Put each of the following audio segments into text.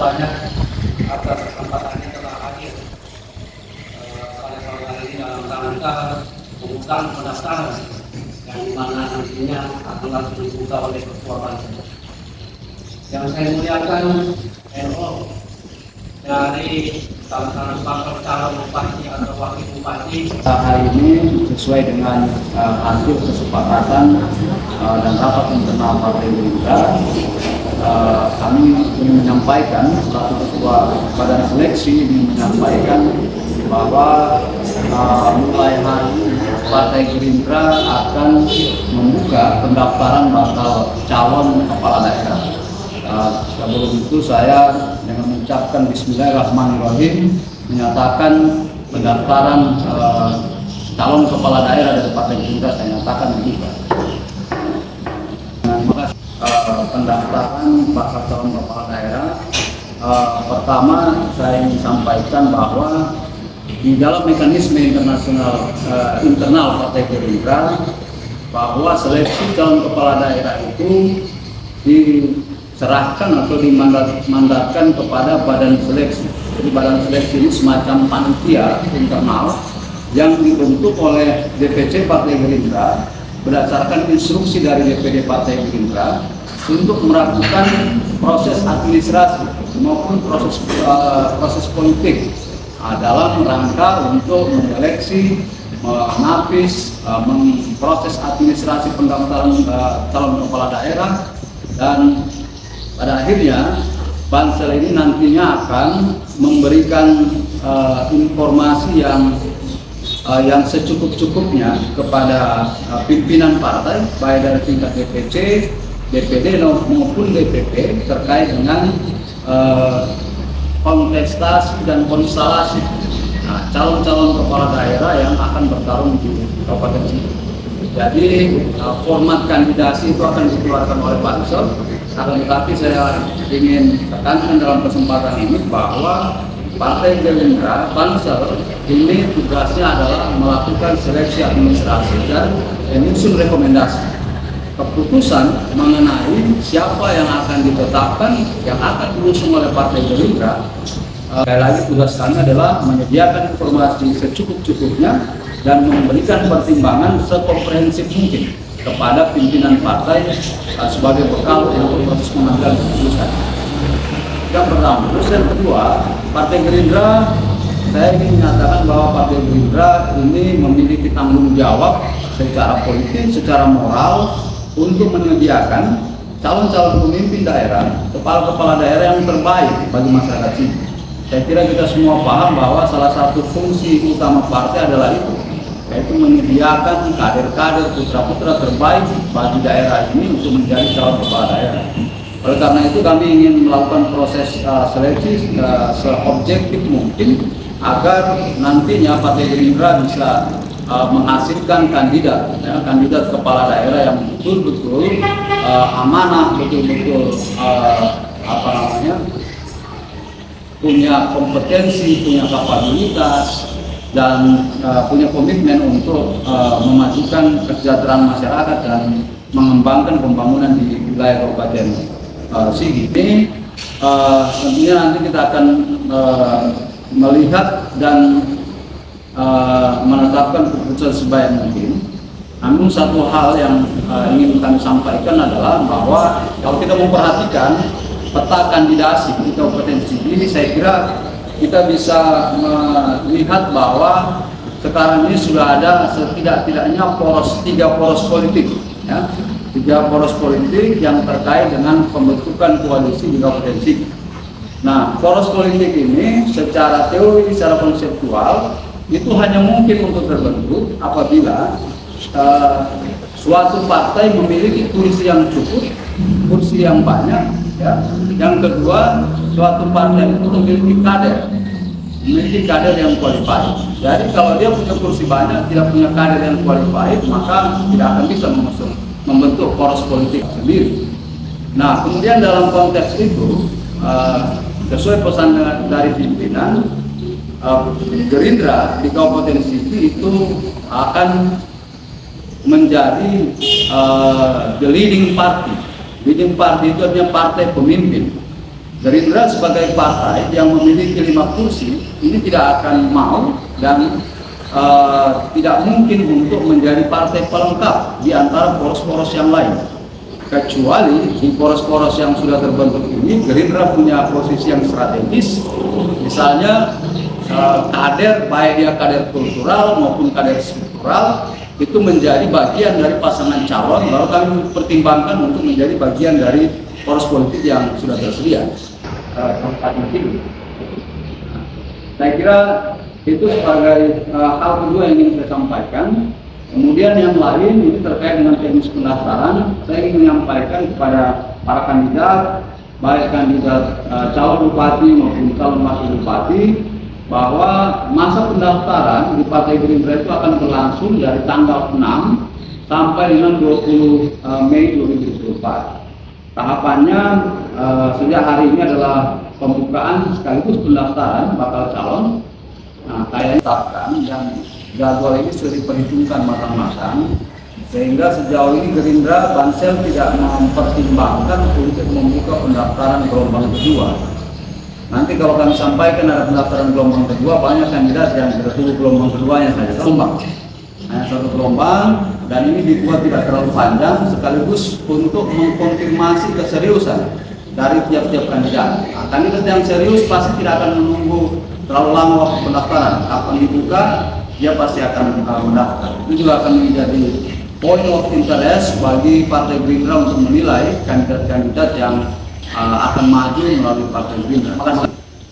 banyak atas kesempatannya telah hadir pada sore hari ini dalam rangka pembukaan pendaftaran yang dimana nantinya akan langsung dibuka oleh Ketua Pansel. Yang saya muliakan LO dari salah satu bakal calon bupati atau wakil bupati hari ini sesuai dengan hasil kesepakatan dan rapat internal Partai Gerindra. Kami ingin menyampaikan, selaku Ketua Badan Seleksi ingin menyampaikan bahwa mulai hari ini Partai Gerindra akan membuka pendaftaran bakal calon kepala daerah. Sebelum itu saya dengan mengucapkan Bismillahirrahmanirrahim menyatakan pendaftaran calon kepala daerah dari Partai Gerindra saya nyatakan dibuka. Pendaftaran bakal calon kepala daerah, pertama saya ingin sampaikan bahwa di dalam mekanisme internal Partai Gerindra bahwa seleksi calon kepala daerah itu diserahkan atau dimandatkan kepada badan seleksi. Jadi badan seleksi ini semacam panitia internal yang dibentuk oleh DPC Partai Gerindra berdasarkan instruksi dari DPD Partai Gerindra untuk melakukan proses administrasi maupun proses politik dalam rangka untuk menyeleksi, menapis, memproses administrasi pendaftaran calon kepala daerah, dan pada akhirnya Pansel ini nantinya akan memberikan informasi yang secukup-cukupnya kepada pimpinan partai, baik dari tingkat DPC, DPD maupun DPP terkait dengan kontestasi dan konstelasi calon-calon kepala daerah yang akan bertarung di Kabupaten Sigi. Jadi format kandidasi itu akan dikeluarkan oleh Pansel. Akan tetapi saya ingin tekankan dalam kesempatan ini bahwa Partai Gerindra, Pansel ini tugasnya adalah melakukan seleksi administrasi dan menyusun rekomendasi. Keputusan mengenai siapa yang akan ditetapkan, yang akan diusung oleh Partai Gerindra, sekali lagi tugas kami adalah menyediakan informasi secukup-cukupnya dan memberikan pertimbangan sekomprehensif mungkin kepada pimpinan partai sebagai bekal untuk proses pengambilan keputusan. Yang pertama. Terus yang kedua, Partai Gerindra, saya ingin menyatakan bahwa Partai Gerindra ini memiliki tanggung jawab secara politik, secara moral untuk menyediakan calon-calon pemimpin daerah, kepala-kepala daerah yang terbaik bagi masyarakat sini. Saya kira kita semua paham bahwa salah satu fungsi utama partai adalah itu, yaitu menyediakan kader-kader putra-putra terbaik bagi daerah ini untuk menjadi calon kepala daerah. Oleh karena itu kami ingin melakukan proses seleksi seobjektif mungkin agar nantinya Partai Gerindra bisa menghasilkan kandidat kepala daerah yang betul-betul amanah, betul-betul punya kompetensi, punya kapabilitas, dan punya komitmen untuk memajukan kesejahteraan masyarakat dan mengembangkan pembangunan di wilayah Kabupaten Sigi. Ini tentunya nanti kita akan melihat dan menetapkan keputusan sebaik mungkin. Namun satu hal yang ingin kami sampaikan adalah bahwa kalau kita memperhatikan peta kandidasi di Kabupaten Sigi, saya kira kita bisa melihat bahwa sekarang ini sudah ada setidak-tidaknya tiga poros politik, ya, tiga poros politik yang terkait dengan pembentukan koalisi di Kabupaten Sigi. Nah, poros politik ini secara teori, secara konseptual itu hanya mungkin untuk terbentuk apabila suatu partai memiliki kursi yang cukup, kursi yang banyak, ya. Yang kedua, suatu partai itu memiliki kader yang qualified. Jadi kalau dia punya kursi banyak, tidak punya kader yang qualified, maka tidak akan bisa membentuk poros politik sendiri. Nah, kemudian dalam konteks itu, sesuai pesan dari pimpinan, Gerindra di Kabupaten Sigi itu akan menjadi the leading party. Leading party itu artinya partai pemimpin Gerindra sebagai partai yang memiliki 5 kursi ini tidak akan mau dan tidak mungkin untuk menjadi partai pelengkap di antara poros-poros yang lain. Kecuali di poros-poros yang sudah terbentuk ini, Gerindra punya posisi yang strategis, misalnya kader, baik dia kader kultural maupun kader struktural, itu menjadi bagian dari pasangan calon, baru kami pertimbangkan untuk menjadi bagian dari poros politik yang sudah tersedia. Saya kira itu sebagai hal kedua yang ingin saya sampaikan. Kemudian yang lain ini terkait dengan teknis pendaftaran, saya ingin menyampaikan kepada para kandidat, baik kandidat calon bupati maupun calon wakil bupati, bahwa masa pendaftaran di Partai Gerindra itu akan berlangsung dari tanggal 6 sampai dengan 20 Mei 2024. Tahapannya sejak hari ini adalah pembukaan sekaligus pendaftaran bakal calon. Nah, kayaknya tetapkan dan jadwal ini sudah diperhitungkan matang-matang, sehingga sejauh ini Gerindra Bansel tidak mempertimbangkan untuk membuka pendaftaran gelombang kedua. Nanti kalau kami sampaikan ada pendaftaran gelombang kedua, banyak kandidat yang tertunggu gelombang keduanya saja gelombang. Hanya satu gelombang, dan ini dibuat tidak terlalu panjang sekaligus untuk mengkonfirmasi keseriusan dari tiap-tiap kandidat. Nah, kandidat yang serius pasti tidak akan menunggu terlalu lama waktu pendaftaran. Kapan dibuka, dia pasti akan mendaftar. Itu juga akan menjadi point of interest bagi Partai Gerindra untuk menilai kandidat-kandidat yang akan maju melalui Partai Gerindra.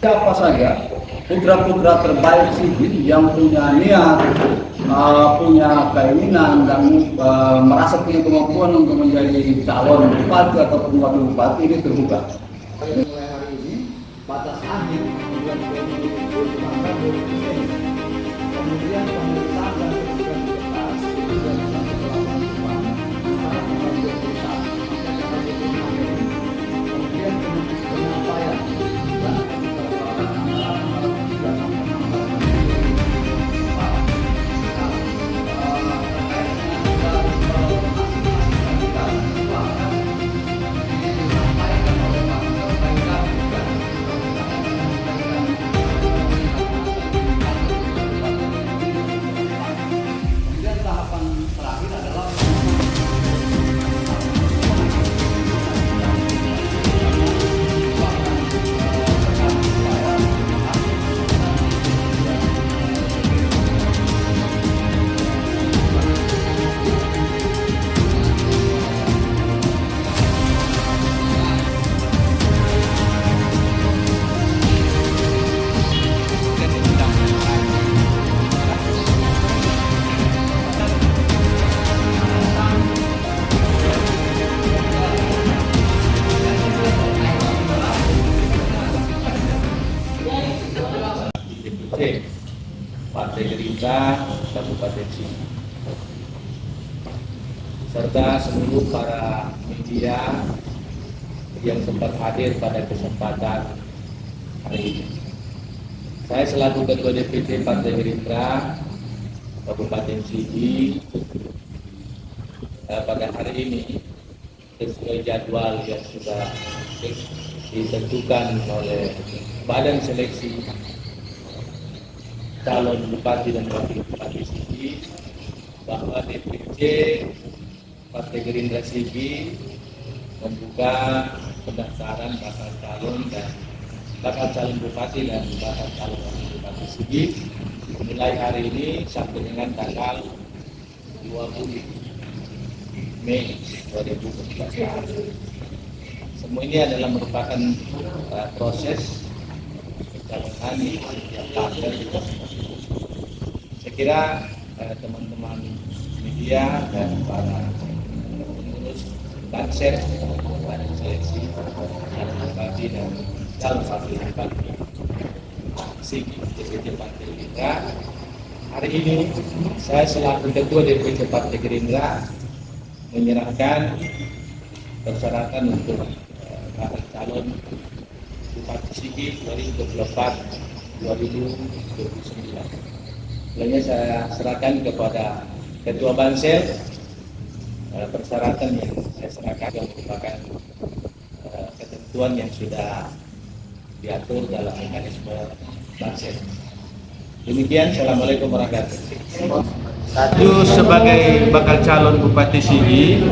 Siapa saja putra-putra terbaik sipil yang punya niat, punya keinginan dan merasa punya kemampuan untuk menjadi calon bupati ataupun wakil bupati ini terbuka. Mulai hari ini batas akhir bulan Juni itu tanggal 20 Mei. Kemudian pemeriksaan dan penunjukan berkas itu sudah dilakukan pada tanggal 21 sampai tanggal 25 Mei. Kemudian penyampaian dan Partai Gerindra Kabupaten Sigi serta seluruh para media yang sempat hadir pada kesempatan hari ini. Saya selaku Ketua DPC Partai Gerindra Kabupaten Sigi pada hari ini sesuai jadwal yang sudah ditentukan oleh Badan Seleksi Calon Bupati dan Wakil Bupati Sigi, bahwa DPC Partai Gerindra Sigi membuka pendaftaran bakal calon dan bakal calon bupati dan bakal calon wakil bupati Sigi mulai hari ini sampai dengan tanggal 20 Mei 2014. Semua ini adalah merupakan proses pencalonan yang partai. Saya kira teman-teman media dan para pengurus Bansel, Badan Seleksi Calon Bupati dan Calon Wakil Bupati Sigi DPC Partai Gerindra, hari ini saya selaku Ketua DPC Partai Gerindra menyerahkan persyaratan untuk bakal calon Bupati Sigi 2024-2029. Lainnya saya serahkan kepada Ketua Bansel persyaratan yang saya serahkan yang merupakan ketentuan yang sudah diatur dalam mekanisme banses. Demikian, Assalamualaikum warahmatullahi wabarakatuh. Satu, sebagai bakal calon Bupati Sigi,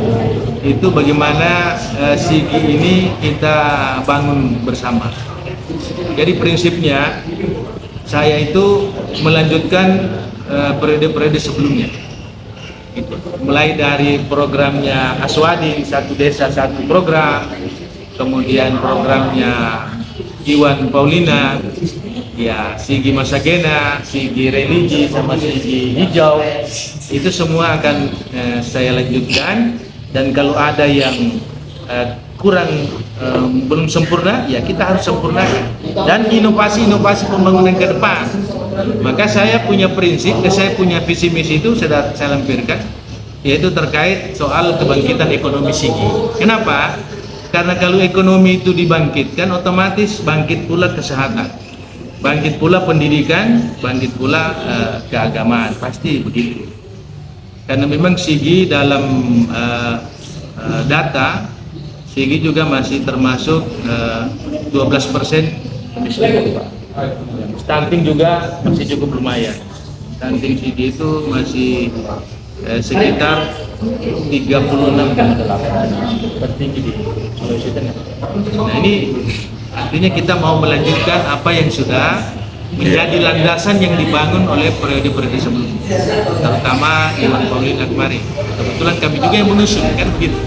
itu bagaimana Sigi ini kita bangun bersama. Jadi prinsipnya saya itu melanjutkan periode-periode sebelumnya. Gitu. Mulai dari programnya Aswadi, satu desa satu program, kemudian programnya Iwan Paulina, ya Sigi Masagena, Sigi Religi, sama Sigi Hijau, itu semua akan saya lanjutkan. Dan kalau ada yang kurang belum sempurna, ya kita harus sempurnakan. Dan inovasi-inovasi pembangunan ke depan. Maka saya punya prinsip, saya punya visi misi itu saya lampirkan, yaitu terkait soal kebangkitan ekonomi Sigi. Kenapa? Karena kalau ekonomi itu dibangkitkan, otomatis bangkit pula kesehatan, bangkit pula pendidikan, bangkit pula keagamaan, pasti begitu. Karena memang Sigi dalam data, Sigi juga masih termasuk 12% kemiskinan. Stunting juga masih cukup lumayan. Stunting Sigi itu masih sekitar 36,8, tertinggi di Sulawesi Tengah. Nah ini artinya kita mau melanjutkan apa yang sudah menjadi landasan yang dibangun oleh periode-periode sebelumnya, terutama Iwan Paulina kemarin. Kebetulan kami juga yang mengusung, kan begitu.